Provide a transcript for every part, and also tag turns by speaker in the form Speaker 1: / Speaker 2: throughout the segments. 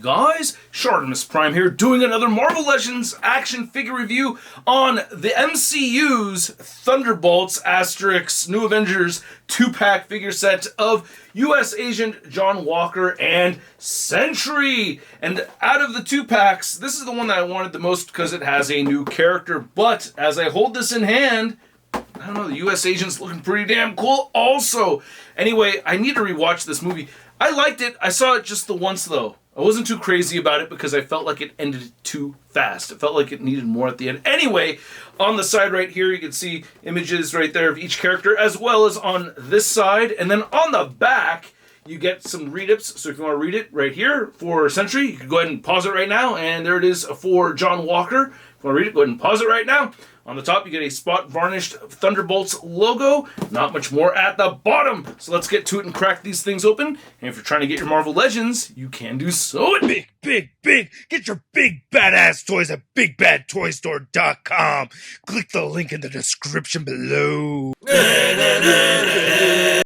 Speaker 1: guys? ShartimusPrime here, doing another Marvel Legends action figure review on the MCU's Thunderbolts * New Avengers 2-pack figure set of US Agent John Walker and Sentry. And out of the 2-packs, this is the one that I wanted the most because it has a new character. But as I hold this in hand, I don't know, the US Agent's looking pretty damn cool also. Anyway, I need to rewatch this movie. I liked it. I saw it just the once, though. I wasn't too crazy about it because I felt like it ended too fast. It felt like it needed more at the end. Anyway, on the side right here, you can see images right there of each character, as well as on this side. And then on the back, you get some read-ups. So if you want to read it right here for Sentry, you can go ahead and pause it right now. And there it is for John Walker. If you want to read it, go ahead and pause it right now. On the top, you get a spot varnished Thunderbolts logo. Not much more at the bottom. So let's get to it and crack these things open. And if you're trying to get your Marvel Legends, you can do so.
Speaker 2: Big, big, big. Get your big badass toys at BigBadToyStore.com. Click the link in the description below.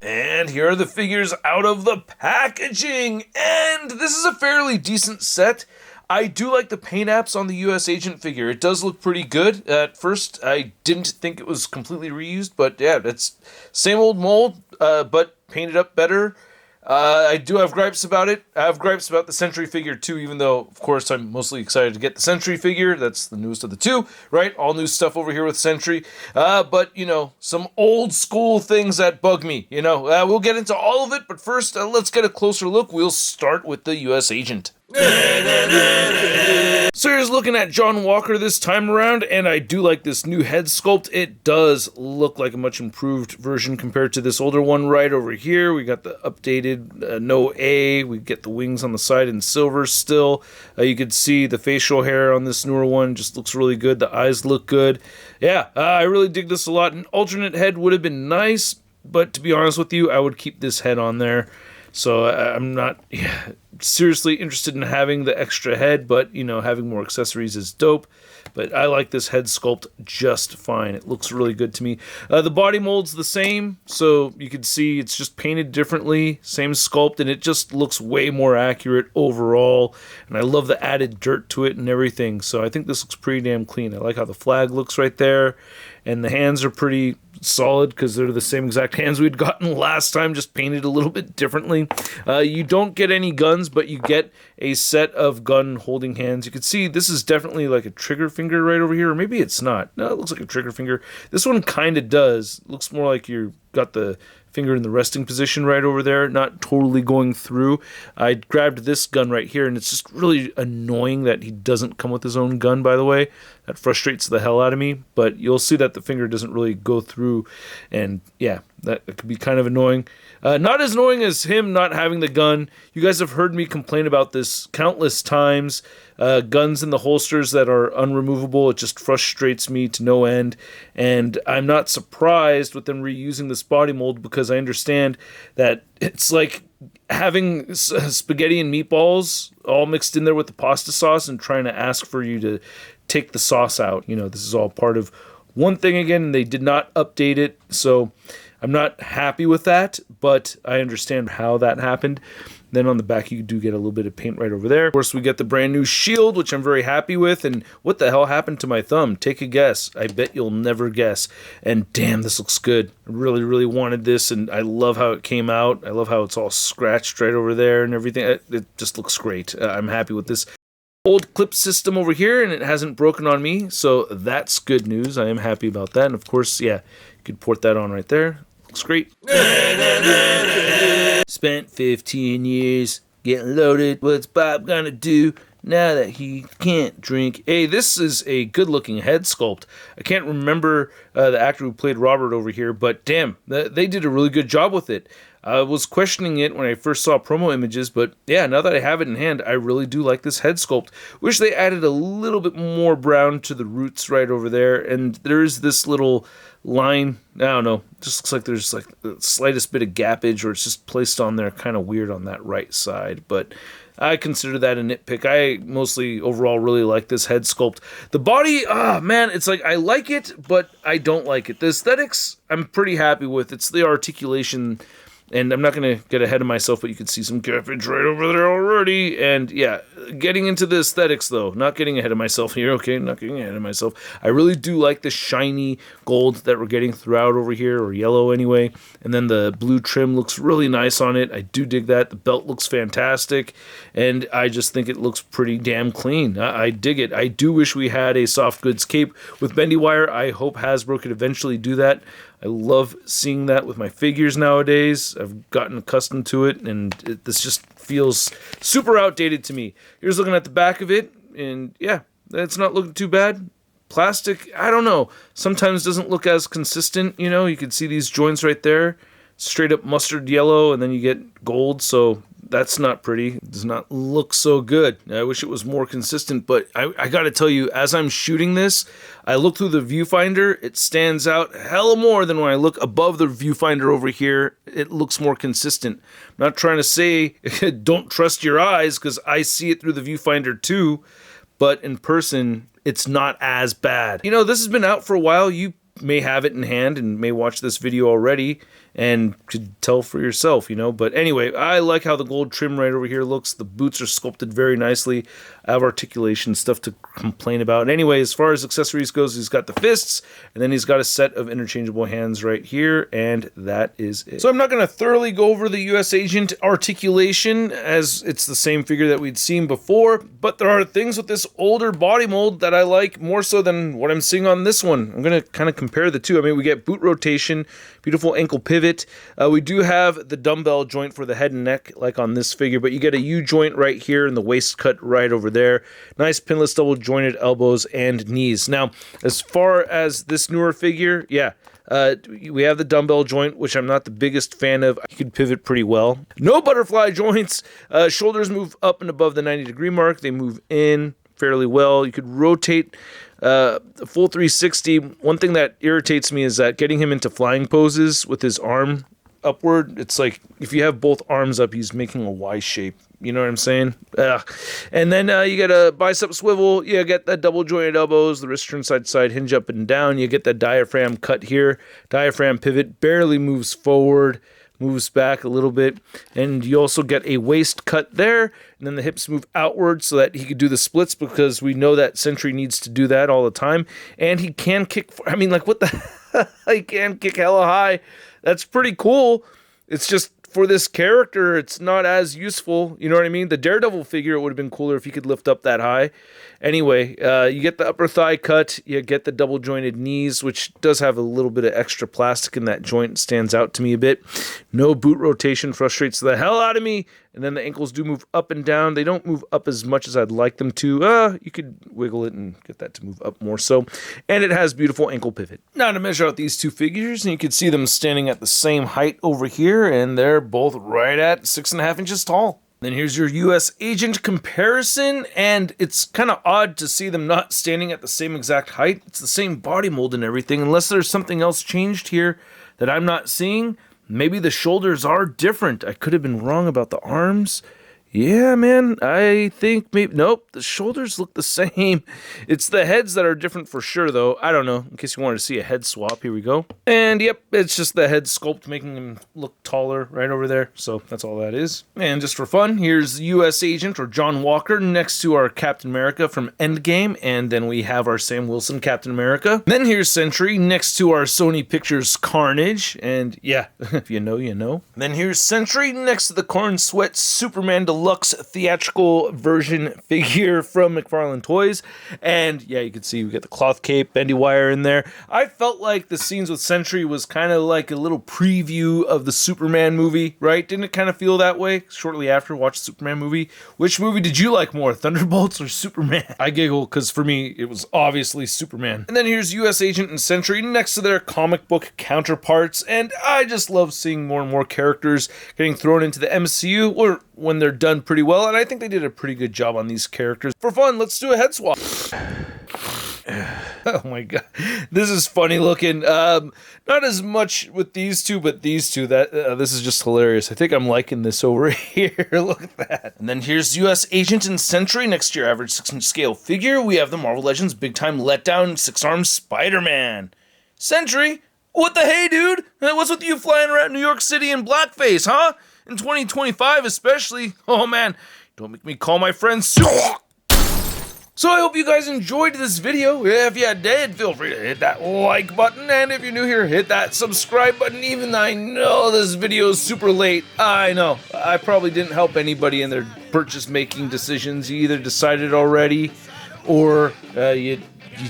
Speaker 1: And here are the figures out of the packaging. And this is a fairly decent set. I do like the paint apps on the US Agent figure. It does look pretty good. At first, I didn't think it was completely reused, but yeah, it's same old mold, but painted up better. I do have gripes about it. I have gripes about the Sentry figure too, even though, of course, I'm mostly excited to get the Sentry figure. That's the newest of the two, right? All new stuff over here with Sentry. But, you know, some old school things that bug me, you know. We'll get into all of it, but first, let's get a closer look. We'll start with the US Agent. So here's looking at John Walker this time around, and I do like this new head sculpt. It does look like a much improved version compared to this older one right over here. We got the updated no A. We get the wings on the side in silver still. You can see the facial hair on this newer one just looks really good. The eyes look good. Yeah, I really dig this a lot. An alternate head would have been nice, but to be honest with you, I would keep this head on there. So I'm not seriously interested in having the extra head, but, you know, having more accessories is dope. But I like this head sculpt just fine. It looks really good to me. The body mold's the same, so you can see it's just painted differently. Same sculpt, and it just looks way more accurate overall. And I love the added dirt to it and everything. So I think this looks pretty damn clean. I like how the flag looks right there. And the hands are pretty solid because they're the same exact hands we'd gotten last time, just painted a little bit differently. You don't get any guns, but you get a set of gun holding hands. You can see this is definitely like a trigger finger right over here, or maybe it's not. No, it looks like a trigger finger. This one kind of does. It looks more like you've got the finger in the resting position right over there, not totally going through. I grabbed this gun right here, and it's just really annoying that he doesn't come with his own gun, by the way. That frustrates the hell out of me, but you'll see that the finger doesn't really go through, and yeah, that could be kind of annoying. Not as annoying as him not having the gun. You guys have heard me complain about this countless times. Guns in the holsters that are unremovable, it just frustrates me to no end. And I'm not surprised with them reusing this body mold because I understand that it's like having spaghetti and meatballs all mixed in there with the pasta sauce and trying to ask for you to take the sauce out. You know, this is all part of one thing again, and they did not update it, so I'm not happy with that, but I understand how that happened. Then on the back, you do get a little bit of paint right over there. Of course, we get the brand new shield, which I'm very happy with. And what the hell happened to my thumb? Take a guess. I bet you'll never guess. And damn, this looks good. I really, really wanted this, and I love how it came out. I love how it's all scratched right over there and everything. It just looks great. I'm happy with this old clip system over here, and it hasn't broken on me, so that's good news. I am happy about that. And of course, yeah, you could port that on right there. Looks great. Spent 15 years getting loaded. What's Bob gonna do now that he can't drink? Hey, this is a good-looking head sculpt. I can't remember the actor who played Robert over here, but damn, they did a really good job with it. I was questioning it when I first saw promo images, but yeah, now that I have it in hand, I really do like this head sculpt. Wish they added a little bit more brown to the roots right over there, and there's this little line, I don't know, just looks like there's like the slightest bit of gappage, or it's just placed on there kind of weird on that right side, but I consider that a nitpick. I mostly overall really like this head sculpt. The body, man, it's like I like it, but I don't like it. The aesthetics, I'm pretty happy with. It's the articulation And I'm not going to get ahead of myself, but you can see some cappage right over there already. And yeah, getting into the aesthetics though, not getting ahead of myself here, okay? Not getting ahead of myself. I really do like the shiny gold that we're getting throughout over here, or yellow anyway. And then the blue trim looks really nice on it. I do dig that. The belt looks fantastic. And I just think it looks pretty damn clean. I dig it. I do wish we had a soft goods cape with bendy wire. I hope Hasbro could eventually do that. I love seeing that with my figures nowadays. I've gotten accustomed to it, and this just feels super outdated to me. Here's looking at the back of it, and yeah, it's not looking too bad. Plastic, I don't know, sometimes doesn't look as consistent, you know. You can see these joints right there, straight up mustard yellow, and then you get gold, so that's not pretty. It does not look so good. I wish it was more consistent, but I gotta tell you, as I'm shooting this, I look through the viewfinder, it stands out hella more than when I look above the viewfinder over here. It looks more consistent. I'm not trying to say don't trust your eyes, because I see it through the viewfinder too, but in person, it's not as bad. You know, this has been out for a while. You may have it in hand and may watch this video already and could tell for yourself, you know. But anyway, I like how the gold trim right over here looks. The boots are sculpted very nicely. I have articulation stuff to complain about. Anyway, as far as accessories goes, he's got the fists, and then he's got a set of interchangeable hands right here, and that is it. So I'm not going to thoroughly go over the US Agent articulation, as it's the same figure that we'd seen before, but there are things with this older body mold that I like more so than what I'm seeing on this one. I'm going to kind of compare the two. I mean, we get boot rotation, beautiful ankle pivot. We do have the dumbbell joint for the head and neck, like on this figure, but you get a U-joint right here and the waist cut right over there. Nice pinless double jointed elbows and knees. Now, as far as this newer figure, yeah, we have the dumbbell joint, which I'm not the biggest fan of. You can pivot pretty well. No butterfly joints. Shoulders move up and above the 90-degree mark. They move in fairly well. You could rotate full 360. One thing that irritates me is that getting him into flying poses with his arm upward, it's like if you have both arms up, he's making a Y shape. You know what I'm saying? And then you get a bicep swivel. You get that double jointed elbows, the wrist turn side to side, hinge up and down. You get that diaphragm cut here. Diaphragm pivot barely moves forward, moves back a little bit, and you also get a waist cut there, and then the hips move outward so that he could do the splits, because we know that Sentry needs to do that all the time, and he can kick, I mean, like, what the he can kick hella high. That's pretty cool. It's just, for this character, it's not as useful, you know what I mean? The Daredevil figure, it would have been cooler if he could lift up that high. Anyway, you get the upper thigh cut, you get the double jointed knees, which does have a little bit of extra plastic in that joint, stands out to me a bit. No boot rotation, frustrates the hell out of me. And then the ankles do move up and down. They don't move up as much as I'd like them to. You could wiggle it and get that to move up more so. And it has beautiful ankle pivot. Now to measure out these two figures, and you can see them standing at the same height over here, and they're both right at 6.5 inches tall. Then here's your US Agent comparison, and it's kind of odd to see them not standing at the same exact height. It's the same body mold and everything, unless there's something else changed here that I'm not seeing. Maybe the shoulders are different. I could have been wrong about the arms. Yeah, man, I think maybe... Nope, the shoulders look the same. It's the heads that are different for sure, though. I don't know, in case you wanted to see a head swap. Here we go. And, yep, it's just the head sculpt making him look taller right over there. So that's all that is. And just for fun, here's US Agent, or John Walker, next to our Captain America from Endgame. And then we have our Sam Wilson Captain America. Then here's Sentry, next to our Sony Pictures Carnage. And, yeah, if you know, you know. Then here's Sentry, next to the Corn Sweat Superman Deluxe theatrical version figure from McFarlaneToys. And yeah, you can see we got the cloth cape, bendy wire in there. I felt like the scenes with Sentry was kind of like a little preview of the Superman movie, right? Didn't it kind of feel that way? Shortly after, watched the Superman movie. Which movie did you like more, Thunderbolts or Superman? I giggle because for me, it was obviously Superman. And then here's US Agent and Sentry next to their comic book counterparts. And I just love seeing more and more characters getting thrown into the MCU, or when they're done pretty well, and I think they did a pretty good job on these characters. For fun, let's do a head swap. Oh my god, this is funny looking. Not as much with these two, but these two, this is just hilarious. I think I'm liking this over here. Look at that. And then here's US Agent and Sentry next to your average 6-inch scale figure. We have the Marvel Legends Big Time Letdown 6-armed Spider-Man. Sentry, What the hey, dude? What's with you flying around New York City in blackface, huh? In 2025 especially. Oh man, don't make me call my friends So I hope you guys enjoyed this video. If you did, feel free to hit that like button. And if you're new here, hit that subscribe button. Even though I know this video is super late. I know. I probably didn't help anybody in their purchase-making decisions. You either decided already or you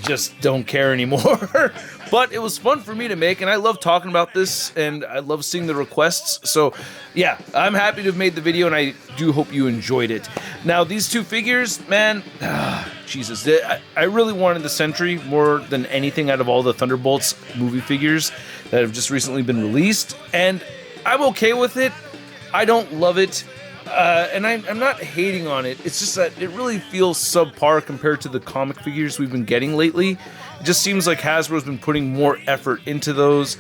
Speaker 1: just don't care anymore. But it was fun for me to make, and I love talking about this, and I love seeing the requests. So, yeah, I'm happy to have made the video, and I do hope you enjoyed it. Now, these two figures, man, Jesus, I really wanted the Sentry more than anything out of all the Thunderbolts movie figures that have just recently been released, and I'm okay with it. I don't love it. And I'm not hating on it. It's just that it really feels subpar compared to the comic figures we've been getting lately. It just seems like Hasbro's been putting more effort into those.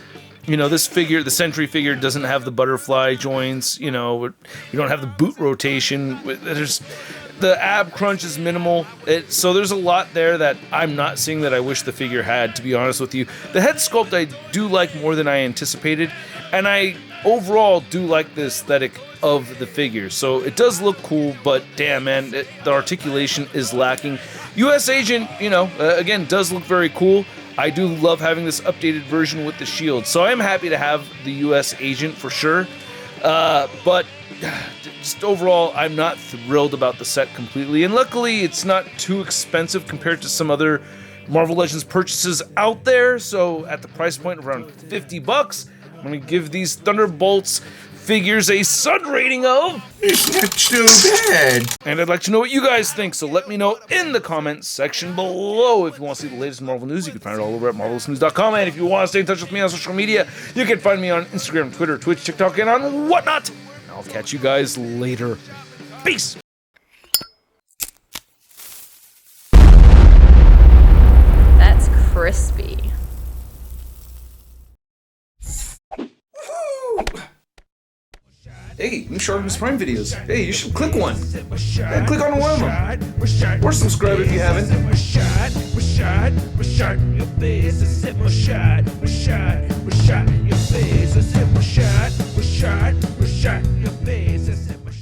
Speaker 1: You know, this figure, the Sentry figure, doesn't have the butterfly joints. You know, you don't have the boot rotation. The ab crunch is minimal. So there's a lot there that I'm not seeing that I wish the figure had, to be honest with you. The head sculpt I do like more than I anticipated, and I overall do like the aesthetic of the figure. So it does look cool, but damn, man, the articulation is lacking. US Agent, you know, again, does look very cool. I do love having this updated version with the shield, so I'm happy to have the US Agent for sure. But just overall, I'm not thrilled about the set completely. And luckily, it's not too expensive compared to some other Marvel Legends purchases out there. So at the price point of around $50, I'm going to give these Thunderbolts figures a Sun rating of...
Speaker 3: It's not too bad.
Speaker 1: And I'd like to know what you guys think, so let me know in the comments section below. If you want to see the latest Marvel news, you can find it all over at marvelousnews.com. And if you want to stay in touch with me on social media, you can find me on Instagram, Twitter, Twitch, TikTok, and on whatnot. And I'll catch you guys later. Peace!
Speaker 4: That's crispy.
Speaker 1: Hey, new ShartimusPrime videos. Hey, you should click one. Yeah, click on one of them. Or subscribe if you haven't. Your face.